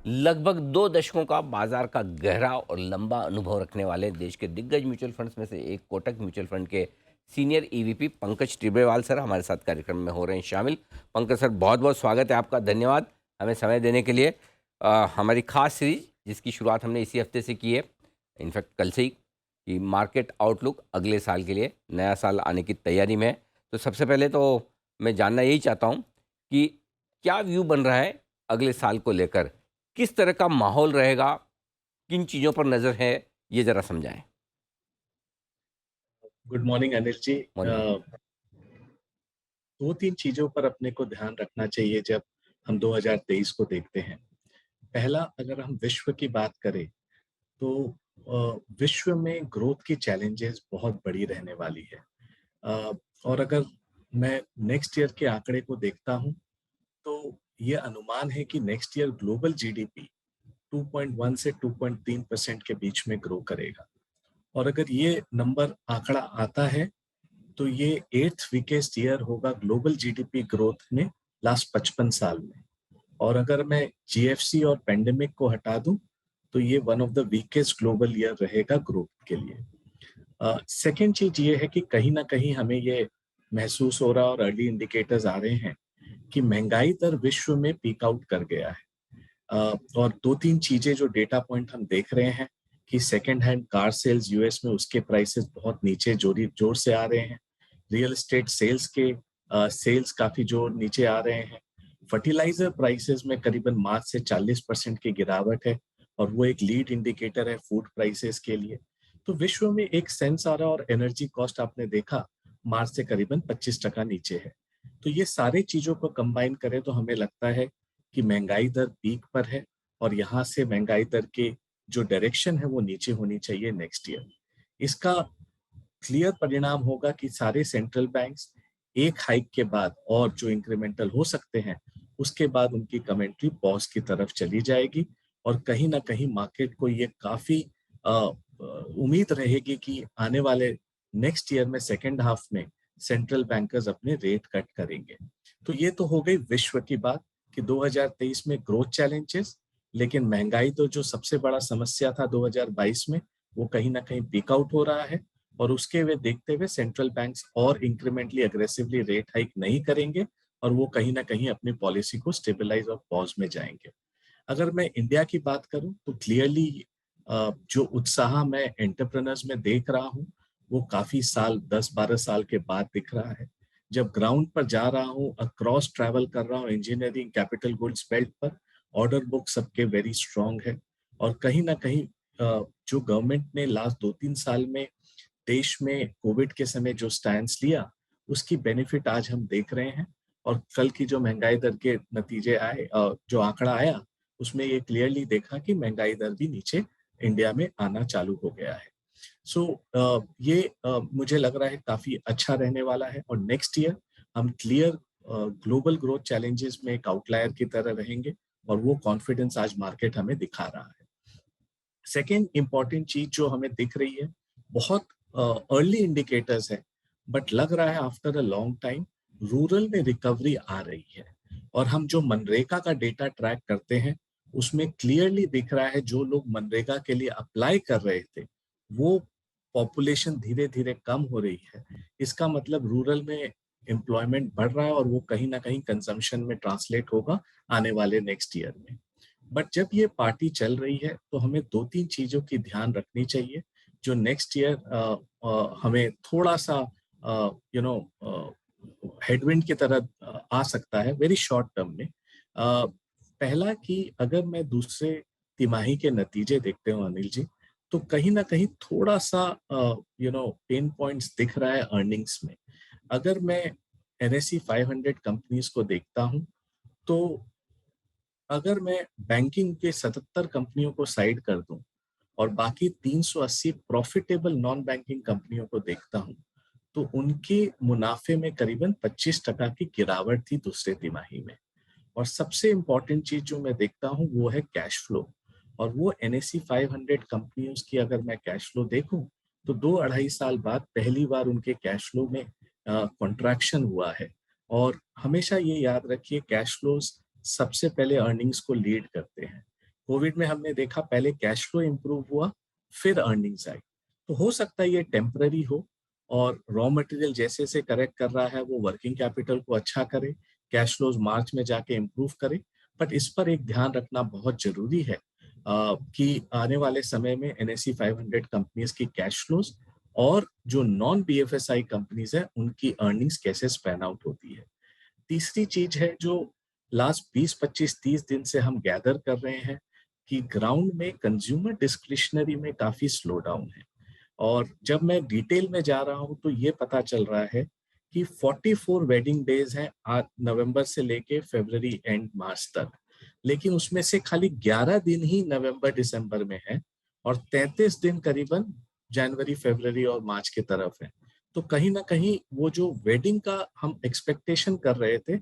लगभग 2 दशकों का बाज़ार का गहरा और लंबा अनुभव रखने वाले देश के दिग्गज म्यूचुअल फंड्स में से एक कोटक म्यूचुअल फंड के senior EVP Pankaj Tibrewal sir हमारे साथ कार्यक्रम में हो रहे हैं शामिल। पंकज सर, बहुत-बहुत स्वागत है आपका, धन्यवाद हमें समय देने के लिए। हमारी खास सीरीज़ जिसकी शुरुआत हमने इसी हफ्ते से की है, इनफैक्ट कल से ही, कि मार्केट आउटलुक अगले साल के लिए, नया साल आने की तैयारी में है। तो सबसे पहले तो मैं जानना यही चाहता हूँ कि क्या व्यू बन रहा है अगले साल को लेकर? किस तरह का माहौल रहेगा? किन चीज़ों पर नज़र है? ये ज़रा समझाएँ। Good morning Anil ji. Morning. 2-3 चीज़ों पर अपने को ध्यान रखना चाहिए जब हम 2023 को देखते हैं। पहला, अगर हम विश्व की बात करें तो विश्व में ग्रोथ की चैलेंजेस बहुत बड़ी रहने वाली है। अ, और अगर मैं नेक्स्ट ईयर के आंकड़े को देखता हूँ, तो ये अनुमान है कि नेक्स्ट ईयर ग्लोबल जीडीपी 2.1 से 2.3% के बीच में ग्रो करेगा। और अगर ये नंबर आंकड़ा आता है तो ये 8th वीकेस्ट ईयर होगा ग्लोबल जीडीपी ग्रोथ में लास्ट 55 साल में। और अगर मैं जीएफसी और पेंडेमिक को हटा दूं तो ये one of the weakest global year रहेगा ग्रोथ के लिए। सेकेंड चीज ये है कि कहीं ना कहीं हमें ये महसूस हो रहा और अर्ली इंडिकेटर्स आ रहे हैं कि महंगाई दर विश्व में पीक आउट कर गया है। और 2-3 चीजें जो डेटा पॉइंट हम देख रहे हैं कि second hand car sales US में उसके प्राइसेस बहुत नीचे जोरी जोर से आ रहे हैं। रियल एस्टेट सेल्स के सेल्स काफी जोर नीचे आ रहे हैं। फर्टिलाइजर प्राइसेस में करीबन मार्च से 40% की गिरावट है और वो एक लीड इंडिकेटर है फूड प्राइसेस के लिए। तो विश्व में एक सेंस आ रहा और एनर्जी कॉस्ट आपने देखा मार्च से करीबन 25% नीचे है। तो ये सारे चीजों को कंबाइन करें तो हमें लगता है कि महंगाई दर पीक पर है और यहाँ से महंगाई दर के जो डायरेक्शन है वो नीचे होनी चाहिए नेक्स्ट ईयर। इसका क्लियर परिणाम होगा कि सारे सेंट्रल बैंक्स एक हाइक के बाद और जो इंक्रीमेंटल हो सकते हैं उसके बाद उनकी कमेंट्री पॉज की तरफ चली जाएगी। और कहीं ना कहीं मार्केट को ये काफी उम्मीद रहेगी कि आने वाले नेक्स्ट ईयर में सेकेंड हाफ में सेंट्रल बैंकर्स अपने रेट कट करेंगे। तो ये तो हो गई विश्व की बात कि 2023 में ग्रोथ चैलेंजेस, लेकिन महंगाई तो जो सबसे बड़ा समस्या था 2022 में वो कहीं ना कहीं पीक आउट हो रहा है। और उसके वे देखते हुए सेंट्रल बैंक्स और इंक्रीमेंटली अग्रेसिवली रेट हाइक नहीं करेंगे और वो कहीं ना कहीं अपनी पॉलिसी को स्टेबलाइज और पॉज में जाएंगे। अगर मैं इंडिया की बात करूं तो क्लियरली जो उत्साह मैं एंटरप्रेन्योर्स में देख रहा हूं वो काफी साल 10-12 साल के बाद दिख रहा है। जब ग्राउंड पर जा रहा हूं, अक्रॉस ट्रैवल कर रहा हूं इंजीनियरिंग कैपिटल गुड्स बेल्ट पर, ऑर्डर बुक सबके वेरी स्ट्रांग है। और कहीं ना कहीं जो गवर्नमेंट ने लास्ट 2-3 साल में देश में कोविड के समय जो स्टैंड लिया उसकी बेनिफिट आज हम देख रहे हैं। और कल की जो महंगाई दर के नतीजे आए, जो आंकड़ा आया उसमें ये क्लियरली देखा कि महंगाई दर भी नीचे इंडिया में आना चालू हो गया है। सो ये मुझे लग रहा है काफी अच्छा रहने वाला है और नेक्स्ट ईयर हम क्लियर ग्लोबल ग्रोथ चैलेंजेस में एक आउटलायर की तरह रहेंगे और वो कॉन्फिडेंस आज मार्केट हमें दिखा रहा है। सेकेंड इंपॉर्टेंट चीज जो हमें दिख रही है, बहुत अर्ली इंडिकेटर्स है बट लग रहा है after a long time rural में रिकवरी आ रही है। और हम जो मनरेगा का डेटा ट्रैक करते हैं उसमें क्लियरली दिख रहा है जो लोग मनरेगा के लिए अप्लाई कर रहे थे वो पॉपुलेशन धीरे धीरे कम हो रही है। इसका मतलब रूरल में एम्प्लॉयमेंट बढ़ रहा है और वो कहीं ना कहीं कंजम्पशन में ट्रांसलेट होगा आने वाले नेक्स्ट ईयर में। बट जब ये पार्टी चल रही है तो हमें 2-3 चीजों की ध्यान रखनी चाहिए जो नेक्स्ट ईयर हमें थोड़ा सा यू नो हेडविंड की तरह आ सकता है वेरी शॉर्ट टर्म में। पहला कि अगर मैं दूसरे तिमाही के नतीजे देखते हूँ अनिल जी, तो कहीं ना कहीं थोड़ा सा पेन पॉइंट्स दिख रहा है अर्निंग्स में। अगर मैं एनएसई 500 कंपनीज को देखता हूँ तो अगर मैं बैंकिंग के 77 कंपनियों को साइड कर दूं और बाकी 380 प्रॉफिटेबल नॉन बैंकिंग कंपनियों को देखता हूं तो उनके मुनाफे में करीबन 25% की गिरावट थी दूसरे तिमाही में। और सबसे इंपॉर्टेंट चीज जो मैं देखता हूं वो है कैश फ्लो। और वो एनएससी 500 कंपनियों की अगर मैं कैश फ्लो देखूं तो 2-2.5 साल बाद पहली बार उनके कैश फ्लो में कॉन्ट्रैक्शन हुआ है। और हमेशा ये याद रखिए कैश फ्लोज सबसे पहले अर्निंग्स को लीड करते हैं। कोविड में हमने देखा पहले कैश फ्लो इम्प्रूव हुआ, फिर अर्निंग्स आई। तो हो सकता है ये टेम्पररी हो और रॉ मटेरियल जैसे-जैसे करेक्ट कर रहा है वो वर्किंग कैपिटल को अच्छा करे, कैश फ्लोज़ मार्च में जाके इम्प्रूव करे। बट इस पर एक ध्यान रखना बहुत ज़रूरी है कि आने वाले समय में एनएसई 500 कंपनीज़ की कैश फ्लोज़ और जो नॉन बीएफएसआई कंपनीज़ हैं, उनकी अर्निंग्स कैसे स्पैन आउट होती है। तीसरी चीज़ है जो लास्ट 20, 25, 30 दिन से हम गैदर कर रहे हैं कि ग्राउंड में कंज्यूमर डिस्क्रिशनरी में काफ़ी स्लो डाउन है। और जब मैं डिटेल में जा रहा हूँ तो ये पता चल रहा है कि 44 वेडिंग डेज़ हैं नवंबर से लेके फरवरी एंड मार्च तक। लेकिन उसमें से खाली 11 दिन ही नवंबर-दिसंबर में है और 33 दिन करीबन जनवरी, फरवरी और मार्च की तरफ है। तो कहीं न कहीं वो जो वेडिंग का हम एक्सपेक्टेशन कर रहे थे,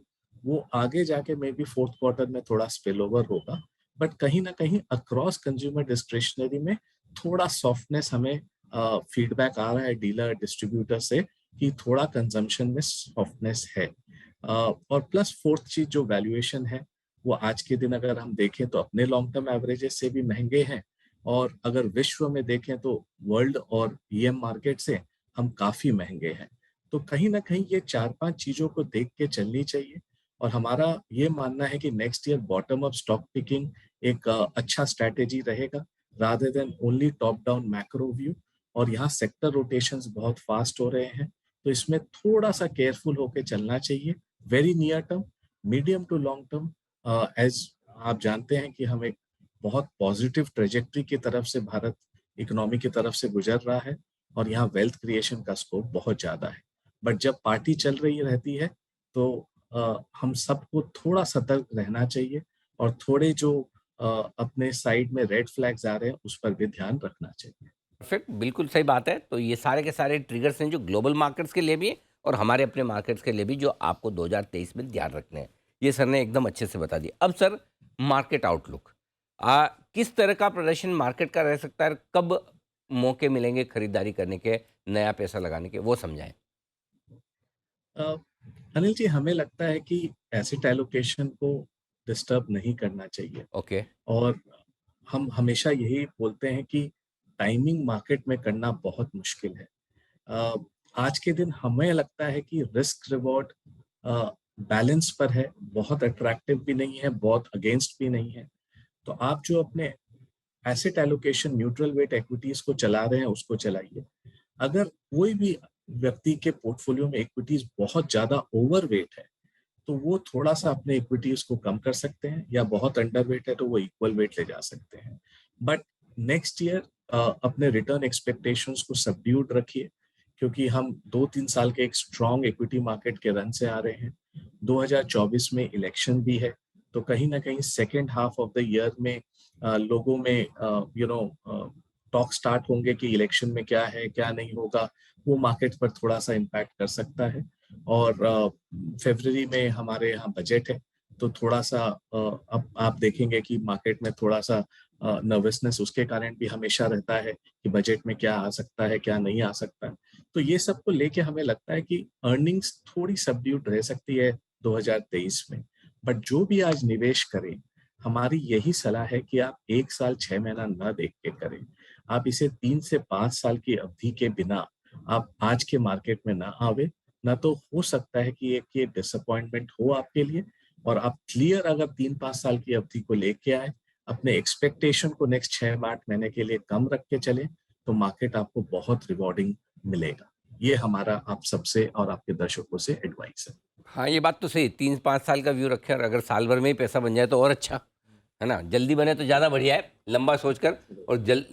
वो आगे जाके मे बी 4th क्वार्टर में थोड़ा स्पिल ओवर होगा। बट कहीं न कहीं अक्रॉस कंज्यूमर डिस्क्रिशनरी में थोड़ा सॉफ्टनेस हमें फीडबैक आ रहा है डीलर, डिस्ट्रीब्यूटर से कि थोड़ा कंजम्पशन में सॉफ्टनेस है। और प्लस 4th चीज़ जो वैल्यूएशन है, वो आज के दिन अगर हम देखें तो अपने लॉन्ग टर्म एवरेजेस से भी महँगे हैं और अगर विश्व में देखें तो वर्ल्ड और ईएम मार्केट से हम काफ़ी महँगे हैं। तो कहीं न कहीं ये 4-5 चीज़ों को देख के चलनी चाहिए और हमारा ये मानना है कि next year bottom up stock picking एक अच्छा स्ट्रैटेजी रहेगा rather than only top down macro view. और यहाँ सेक्टर रोटेशंस बहुत फास्ट हो रहे हैं, तो इसमें थोड़ा-सा केयरफुल होके चलना चाहिए। Very near term, medium to long term as आप जानते हैं कि हम एक बहुत पॉजिटिव ट्रैजेक्टरी की तरफ से भारत इकोनॉमी की तरफ से गुज़र रहा है और यहाँ वेल्थ क्रिएशन का स्कोप बहुत ज़्यादा है। बट जब पार्टी चल रही रहती है, तो हम सबको थोड़ा सतर्क रहना चाहिए और थोड़े जो अ, अपने साइड में रेड फ्लैग्स आ रहे हैं, उस पर भी ध्यान रखना चाहिए। परफेक्ट, बिल्कुल सही बात है। तो ये सारे के सारे ट्रिगर्स हैं जो ग्लोबल मार्केट्स के लिए भी हैं और हमारे अपने मार्केट्स के लिए भी, जो आपको 2023 में ध्यान रखने हैं। ये सर ने एकदम अच्छे से बता दिया। अब सर, मार्केट आउटलुक, किस तरह का प्रदर्शन मार्केट का रह सकता है? कब मौके मिलेंगे खरीदारी करने के, नया पैसा लगाने के, वो समझाएँ? अ, अनिल जी, हमें लगता है कि एसेट एलोकेशन को डिस्टर्ब नहीं करना चाहिए ओके। और हम हमेशा यही बोलते हैं कि टाइमिंग मार्केट में करना बहुत मुश्किल है। अ, आज के दिन हमें लगता है कि रिस्क रिवॉर्ड अ, बैलेंस पर है, बहुत अट्रैक्टिव भी नहीं है, बहुत अगेंस्ट भी नहीं है। तो आप जो अपने asset allocation neutral weight equities को चला रहे हैं, उसको चलाइए। अगर कोई भी व्यक्ति के पोर्टफोलियो में इक्विटीज़ बहुत ज़्यादा ओवरवेट है, तो वो थोड़ा-सा अपने इक्विटीज़ को कम कर सकते हैं या बहुत अंडरवेट है तो वो इक्वल वेट ले जा सकते हैं। बट नेक्स्ट ईयर अपने रिटर्न एक्सपेक्टेशंस को सबड्यूड रखिए क्योंकि हम 2-3 साल के एक स्ट्रॉन्ग इक्विटी मार्केट के रन से आ रहे हैं। 2024 में इलेक्शन भी है, तो कहीं न कहीं second half of the year में लोगों में टॉक स्टार्ट होंगे कि इलेक्शन में क्या है, क्या नहीं होगा, वो मार्केट पर थोड़ा-सा इम्पैक्ट कर सकता है। और फ़रवरी में हमारे यहाँ बजट है, तो थोड़ा-सा अब आप देखेंगे कि मार्केट में थोड़ा-सा नर्वसनेस उसके कारण भी हमेशा रहता है कि बजट में क्या आ सकता है, क्या नहीं आ सकता है। तो ये सब को लेके हमें लगता है कि अर्निंग्स थोड़ी सबड्यूड रह सकती है 2023 में। बट जो भी आज निवेश करें, हमारी यही सलाह है कि आप 1 साल 6 महीना ना देख के करें। आप इसे 3 से 5 साल की अवधि के बिना आप आज के मार्केट में ना आवें, ना तो हो सकता है कि एक ये डिसअपॉइंटमेंट हो आपके लिए और आप क्लियर अगर 3-5 साल की अवधि को लेके आए, अपने एक्सपेक्टेशन को नेक्स्ट 6-8 महीने के लिए कम रख के चलें, तो मार्केट आपको बहुत रिवॉर्डिंग मिलेगा। ये हमारा आप सबसे और आपके दर्शकों से एडवाइस है। हाँ, ये बात तो सही, 3-5 साल का व्यू रखें और अगर साल भर में ही पैसा बन जाए तो और अच्छा, है ना? जल्दी बने तो ज़्यादा बढ़िया है, लंबा सोचकर, और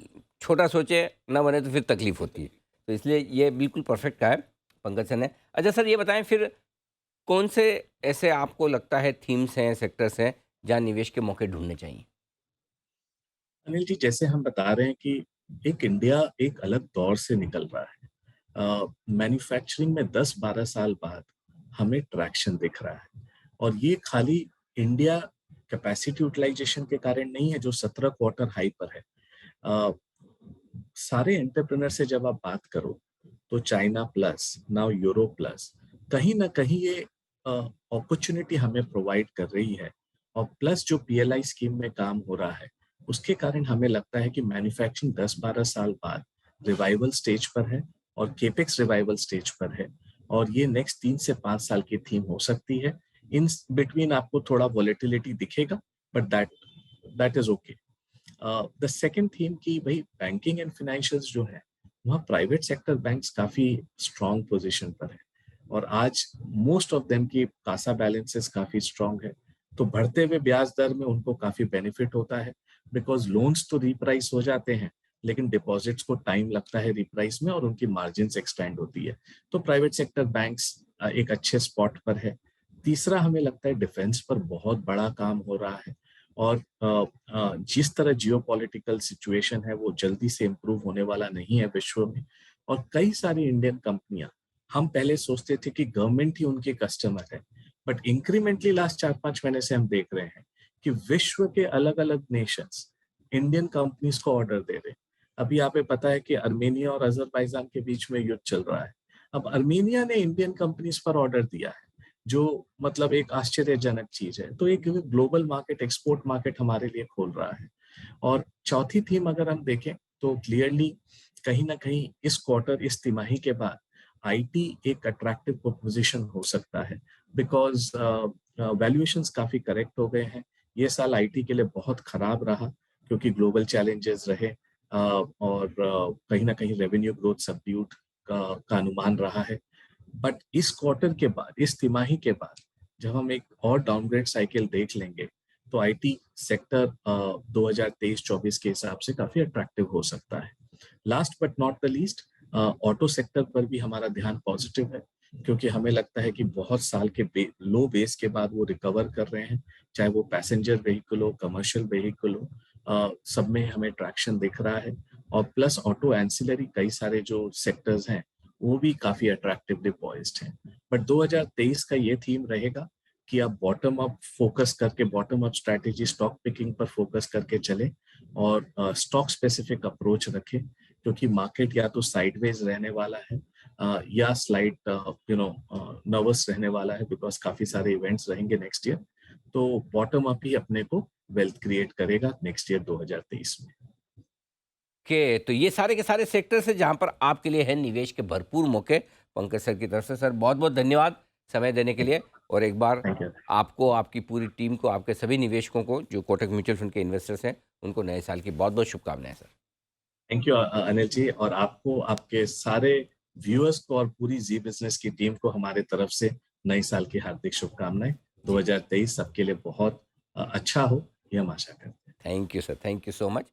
छोटा सोचे, ना बने तो फिर तकलीफ होती है। तो इसलिए ये बिल्कुल परफेक्ट कहा है पंकज सर ने। अच्छा सर, ये बताएँ फिर, कौन से ऐसे आपको लगता है थीम्स हैं, सेक्टर्स हैं, जहाँ निवेश के मौके ढूँढने चाहिए? अनिल जी, जैसे हम बता रहे हैं कि एक इंडिया एक अलग दौर से निकल रहा है। मैन्युफैक्चरिंग में 10-12 साल बाद हमें ट्रैक्शन दिख रहा है और ये खाली इंडिया कैपेसिटी यूटिलाइजेशन के कारण नहीं है जो 17 क्वार्टर हाई पर है। अ, सारे एंटरप्रेन्योर से जब आप बात करो तो China plus now Europe plus कहीं ना कहीं ये अपॉर्चुनिटी हमें प्रोवाइड कर रही है और प्लस जो पीएलआई स्कीम में काम हो रहा है उसके कारण हमें लगता है कि मैन्युफैक्चरिंग 10-12 साल बाद रिवाइवल स्टेज पर है और केपेक्स रिवाइवल स्टेज पर है और ये नेक्स्ट 3 से 5 साल की थीम हो सकती है। इन बिटवीन आपको थोड़ा वॉलेटिलिटी दिखेगा, but that is okay. The second theme की भाई बैंकिंग एंड फाइनेंशियल्स जो है, वहाँ प्राइवेट सेक्टर बैंक्स काफ़ी स्ट्रॉन्ग पोज़ीशन पर है और आज मोस्ट ऑफ देम की कासा बैलेंसेस काफ़ी स्ट्रॉन्ग है। तो बढ़ते हुए ब्याज दर में उनको काफ़ी बेनिफिट होता है बिकॉज़ लोन्स तो रिप्राइस हो जाते हैं, लेकिन डिपॉजिट्स को टाइम लगता है रिप्राइस में और उनकी मार्जिन्स एक्सटेंड होती है। तो प्राइवेट सेक्टर बैंक्स एक अच्छे स्पॉट पर है। तीसरा हमें लगता है डिफेंस पर बहुत बड़ा काम हो रहा है और जिस तरह जियोपॉलिटिकल सिचुएशन है वो जल्दी से इम्प्रूव होने वाला नहीं है विश्व में और कई सारी इंडियन कंपनियां, हम पहले सोचते थे कि गवर्नमेंट ही उनके कस्टमर है, बट इंक्रीमेंटली लास्ट 4-5 महीने से हम देख रहे हैं कि विश्व के अलग अलग नेशंस इंडियन कंपनीज को ऑर्डर दे रहे हैं। अभी आप पे पता है कि अर्मेनिया और अजरबैजान के बीच में युद्ध चल रहा है। अब अर्मेनिया ने इंडियन कंपनीज पर ऑर्डर दिया है, जो मतलब एक आश्चर्यजनक चीज है। तो एक ग्लोबल मार्केट, एक्सपोर्ट मार्केट हमारे लिए खोल रहा है। और चौथी थीम अगर हम देखें तो क्लियरली कहीं ना कहीं इस क्वार्टर, इस तिमाही के बाद आईटी एक अट्रैक्टिव प्रोपोजिशन हो सकता है बिकॉज वैल्यूएशंस काफी करेक्ट हो गए हैं। ये साल आईटी के लिए बहुत खराब रहा क्योंकि ग्लोबल चैलेंजेस रहे और कहीं ना कहीं रेवेन्यू ग्रोथ सबड्यूट का अनुमान रहा है। बट इस क्वार्टर के बाद, इस तिमाही के बाद जब हम एक और डाउनग्रेड साइकिल देख लेंगे तो आईटी सेक्टर 2023-24 के हिसाब से काफी अट्रैक्टिव हो सकता है। Last but not the least, auto sector पर भी हमारा ध्यान पॉजिटिव है क्योंकि हमें लगता है कि बहुत साल के लो बेस के बाद वो रिकवर कर रहे हैं, चाहे वो पैसेंजर व्हीकल हो, कमर्शियल व्हीकल हो, सब में हमें ट्रैक्शन दिख रहा है। और प्लस ऑटो एंसिलरी कई सारे जो सेक्टर्स हैं वो भी काफी अट्रैक्टिवली पॉइज्ड हैं। बट 2023 का ये थीम रहेगा कि आप बॉटम अप फोकस करके, bottom up strategy, stock picking पर फोकस करके चले और स्टॉक स्पेसिफिक अप्रोच रखें क्योंकि मार्केट या तो साइडवेज रहने वाला है या स्लाइड नर्वस रहने वाला है बिकॉज काफी सारे इवेंट्स रहेंगे नेक्स्ट ईयर। तो बॉटम अप ही अपने को वेल्थ क्रिएट करेगा नेक्स्ट ईयर 2023 में। के तो ये सारे के सारे सेक्टर्स हैं जहां पर आपके लिए है निवेश के भरपूर मौके। पंकज सर की तरफ से सर बहुत बहुत धन्यवाद समय देने के लिए। और एक बार थैंक यू। आपको, आपकी पूरी टीम को, आपके सभी निवेशकों को जो कोटक म्यूचुअल फंड के इन्वेस्टर्स हैं, उनको नए साल की बहुत बहुत शुभकामनाएं sir. Thank you Anil ji, और आपको, आपके सारे व्यूअर्स को और पूरी जी बिजनेस की टीम को हमारे तरफ से नए साल की हार्दिक शुभकामनाएं। जी, 2023 सबके लिए बहुत अच्छा हो, ये हम आशा करते हैं। Thank you sir, thank you so much.